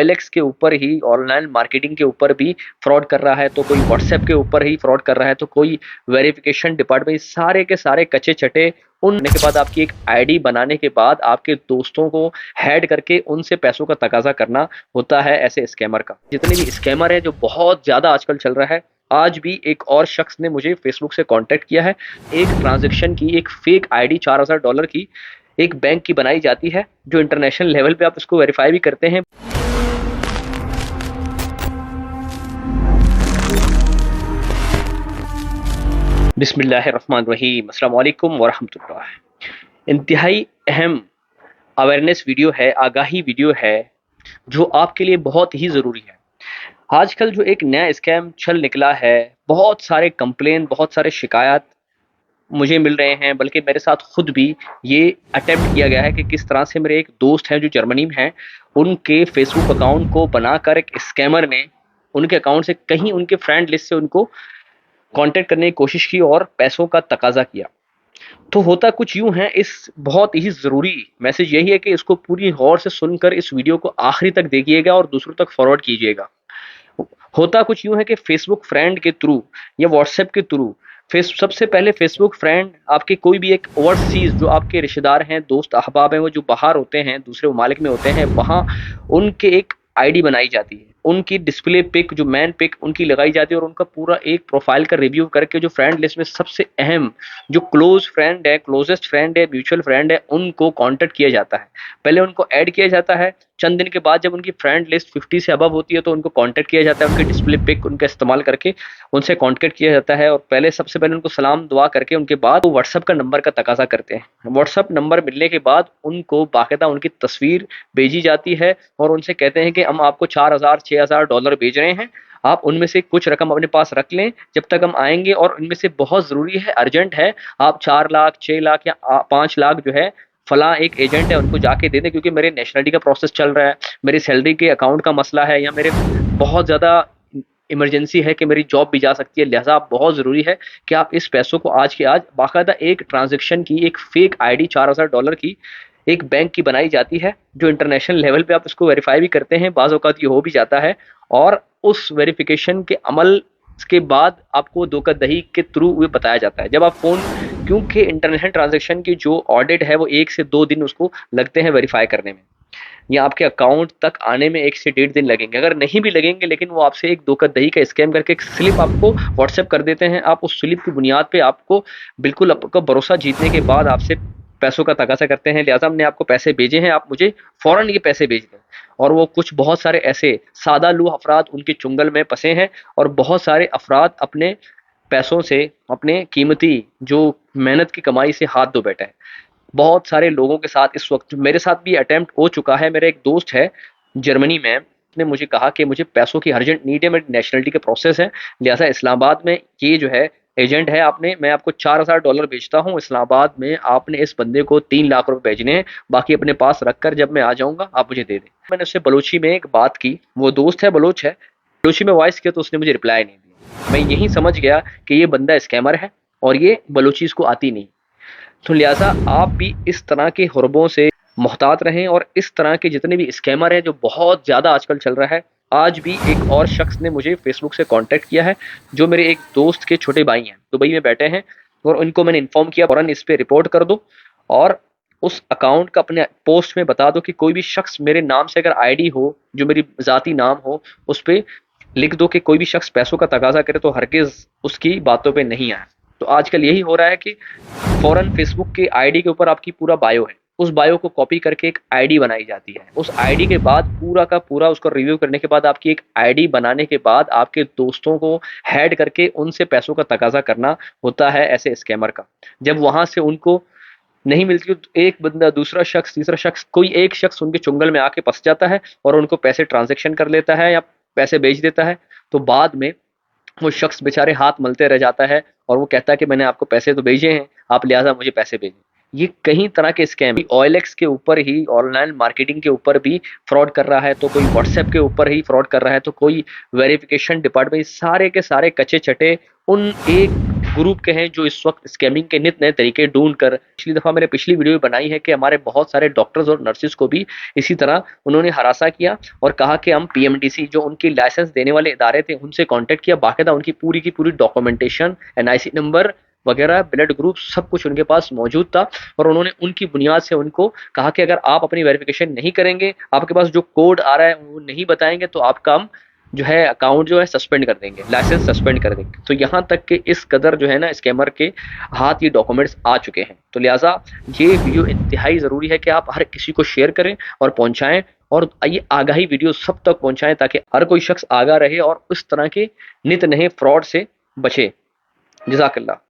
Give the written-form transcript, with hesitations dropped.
OLX के ऊपर ही online marketing के ऊपर भी फ्रॉड कर रहा है, तो कोई व्हाट्सएप के ऊपर ही फ्रॉड कर रहा है, तो कोई वेरिफिकेशन डिपार्टमेंट, सारे के सारे कच्चे चटे उनने के बाद आपकी एक आईडी बनाने के बाद आपके दोस्तों को हैड करके उनसे पैसों का तकाजा करना होता है ऐसे स्कैमर का। जितने भी स्कैमर है जो बहुत ज्यादा आजकल चल रहा है, आज भी एक और शख्स ने मुझे फेसबुक से कांटेक्ट किया है। एक ट्रांजैक्शन की एक फेक आईडी $4000 की एक बैंक की बनाई जाती है, जो इंटरनेशनल लेवल पे आप इसको वेरीफाई भी करते हैं। बिस्मिल्लाहिर्रहमानिर्रहीम, अस्सलाम वालेकुम वरहमतुल्लाह। इंतहाई अहम अवेयरनेस वीडियो है, आगाही वीडियो है, जो आपके लिए बहुत ही ज़रूरी है। आजकल जो एक नया स्कैम चल निकला है, बहुत सारे कंप्लेन, बहुत सारे शिकायत मुझे मिल रहे हैं, बल्कि मेरे साथ खुद भी ये अटेम्प्ट किया गया है कि किस तरह से मेरे एक दोस्त हैं जो जर्मनी में हैं, उनके फेसबुक अकाउंट को बनाकर एक स्कैमर ने उनके अकाउंट से कहीं उनके फ्रेंड लिस्ट से उनको कांटेक्ट करने की कोशिश की और पैसों का तकाजा किया। तो होता कुछ यूं है, इस बहुत ही ज़रूरी मैसेज यही है कि इसको पूरी गौर से सुनकर इस वीडियो को आखिरी तक देखिएगा और दूसरों तक फॉरवर्ड कीजिएगा। होता कुछ यूं है कि फेसबुक फ्रेंड के थ्रू या व्हाट्सएप के थ्रू सबसे पहले फेसबुक फ्रेंड आपके कोई भी एक ओवरसीज जो आपके रिश्तेदार हैं, दोस्त अहबाब हैं, वो जो बाहर होते हैं, दूसरे ममालिक में होते हैं, वहाँ उनके एक आईडी बनाई जाती है, उनकी डिस्प्ले पिक जो मैन पिक उनकी लगाई जाती है और उनका पूरा एक प्रोफाइल का रिव्यू करके जो फ्रेंड लिस्ट में सबसे अहम जो क्लोज फ्रेंड है, क्लोजेस्ट फ्रेंड है, म्यूचुअल फ्रेंड है, उनको कांटेक्ट किया जाता है। पहले उनको ऐड किया जाता है, चंद दिन के बाद जब उनकी फ्रेंड लिस्ट 50 से अबव होती है तो उनको कांटेक्ट किया जाता है, उनके डिस्प्ले पिक उनका इस्तेमाल करके उनसे कांटेक्ट किया जाता है। और पहले सबसे पहले उनको सलाम दुआ करके उनके बाद वो व्हाट्सएप का नंबर का तकाजा करते हैं। व्हाट्सएप नंबर मिलने के बाद उनको बाकायदा उनकी तस्वीर भेजी जाती है और उनसे कहते हैं कि हम आपको $4000-6000 भेज रहे हैं, आप उनमें से कुछ रकम अपने पास रख लें जब तक हम आएंगे, और इनमें से बहुत ज़रूरी है, अर्जेंट है, आप 4 लाख 6 लाख या 5 लाख जो है फला एक एजेंट है उनको जाके दे दें, क्योंकि मेरे नेशनलिटी का प्रोसेस चल रहा है, मेरी सैलरी के अकाउंट का मसला है, या मेरे बहुत ज़्यादा इमरजेंसी है कि मेरी जॉब भी जा सकती है, लिहाजा बहुत ज़रूरी है कि आप इस पैसों को आज के आज बाकायदा एक ट्रांजेक्शन की एक फेक आईडी $4000 की एक बैंक की बनाई जाती है, जो इंटरनेशनल लेवल पे आप इसको वेरीफाई भी करते हैं, बाज़ औक़ात ये हो भी जाता है, और उस वेरिफिकेशन के अमल के बाद आपको धोखाधड़ी के थ्रू ये बताया जाता है। जब आप फ़ोन, क्योंकि इंटरनेशनल ट्रांजैक्शन की जो ऑडिट है वो 1 से 2 दिन उसको लगते हैं वेरीफाई करने में, या आपके अकाउंट तक आने में 1 से 1.5 दिन लगेंगे। अगर नहीं भी लगेंगे, लेकिन वो आपसे एक धोखाधड़ी का स्कैम करके एक स्लिप आपको व्हाट्सएप कर देते हैं। आप उस स्लिप की बुनियाद पे आपको बिल्कुल आपका भरोसा जीतने के बाद आपसे पैसों का तकाजा करते हैं, लिहाजा हमने आपको पैसे भेजे हैं, आप मुझे फ़ौरन ये पैसे भेज दें। और वो कुछ बहुत सारे ऐसे सादा लूह अफराद उनके चुंगल में फंसे हैं, और बहुत सारे अफराद अपने पैसों से, अपने कीमती जो मेहनत की कमाई से हाथ धो बैठे हैं। बहुत सारे लोगों के साथ इस वक्त मेरे साथ भी अटेम्प्ट हो चुका है। मेरा एक दोस्त है जर्मनी में, ने मुझे कहा कि मुझे पैसों की अर्जेंट नीड है, मेरी नेशनलिटी के प्रोसेस है, लिहाजा इस्लामाबाद में ये जो है एजेंट है, मैं आपको $4000 भेजता हूँ, इस्लामाबाद में आपने इस बंदे को 3 लाख रुपए भेजने हैं, बाकी अपने पास रखकर जब मैं आ जाऊंगा आप मुझे दे दें। मैंने उससे बलोची में एक बात की, वो दोस्त है बलोच है, बलोची में वॉइस किया तो उसने मुझे रिप्लाई नहीं दिया। मैं यही समझ गया कि ये बंदा स्कैमर है और ये बलोची इसको आती नहीं। तो लिहाजा आप भी इस तरह के हुरबों से मुहतात रहें, और इस तरह के जितने भी स्कैमर हैं जो बहुत ज़्यादा आजकल चल रहा है। आज भी एक और शख्स ने मुझे फेसबुक से कांटेक्ट किया है, जो मेरे एक दोस्त के छोटे भाई हैं, दुबई में बैठे हैं, और उनको मैंने इन्फॉर्म किया फ़ौरन इस पर रिपोर्ट कर दो, और उस अकाउंट का अपने पोस्ट में बता दो कि कोई भी शख्स मेरे नाम से अगर आईडी हो जो मेरी ज़ाती नाम हो, उस पर लिख दो कि कोई भी शख्स पैसों का तकाजा करे तो हरगिज़ उसकी बातों पे नहीं आए। तो आजकल यही हो रहा है कि फ़ौरन फेसबुक के आईडी के ऊपर आपकी पूरा बायो है, उस बायो को कॉपी करके एक आईडी बनाई जाती है। उस आईडी के बाद पूरा का पूरा उसको रिव्यू करने के बाद आपकी एक आईडी बनाने के बाद आपके दोस्तों को हैड करके उनसे पैसों का तकाजा करना होता है ऐसे स्कैमर का। जब वहां से उनको नहीं मिलती तो एक बंदा, दूसरा शख्स, तीसरा शख्स, कोई एक शख्स उनके चुंगल में आके फंस जाता है और उनको पैसे ट्रांजेक्शन कर लेता है या पैसे भेज देता है। तो बाद में वो शख्स बेचारे हाथ मलते रह जाता है और वो कहता है कि मैंने आपको पैसे तो भेजे हैं, आप लिहाजा मुझे पैसे भेजें। ये कई तरह के स्कैम OLX के ऊपर ही, ऑनलाइन मार्केटिंग के ऊपर भी फ्रॉड कर रहा है, तो कोई व्हाट्सएप के ऊपर ही फ्रॉड कर रहा है, तो कोई वेरिफिकेशन डिपार्टमेंट, सारे के सारे कच्चे चटे उन एक ग्रुप के हैं जो इस वक्त स्कैमिंग के नित नए तरीके ढूंढ कर, पिछली दफा मैंने पिछली वीडियो में बनाई है कि हमारे बहुत सारे डॉक्टर्स और नर्सिस को भी इसी तरह उन्होंने हरासा किया और कहा कि हम पीएमडीसी जो उनकी लाइसेंस देने वाले इदारे थे उनसे कांटेक्ट किया, बाकायदा उनकी पूरी की पूरी डॉक्यूमेंटेशन, एनआईसी नंबर वगैरह, ब्लड ग्रुप, सब कुछ उनके पास मौजूद था। और उन्होंने उनकी बुनियाद से उनको कहा कि अगर आप अपनी वेरिफिकेशन नहीं करेंगे, आपके पास जो कोड आ रहा है वो नहीं बताएंगे, तो आपका हम जो है अकाउंट जो है सस्पेंड कर देंगे, लाइसेंस सस्पेंड कर देंगे। तो यहाँ तक कि इस कदर जो है ना स्कैमर के हाथ ये डॉक्यूमेंट्स आ चुके हैं। तो लिहाजा ये वीडियो इंतहाई ज़रूरी है कि आप हर किसी को शेयर करें और पहुंचाएं, और ये आगाही वीडियो सब तक पहुंचाएं ताकि हर कोई शख्स आगाह रहे और उस तरह के नित नए फ्रॉड से बचे। जज़ाकल्लाह।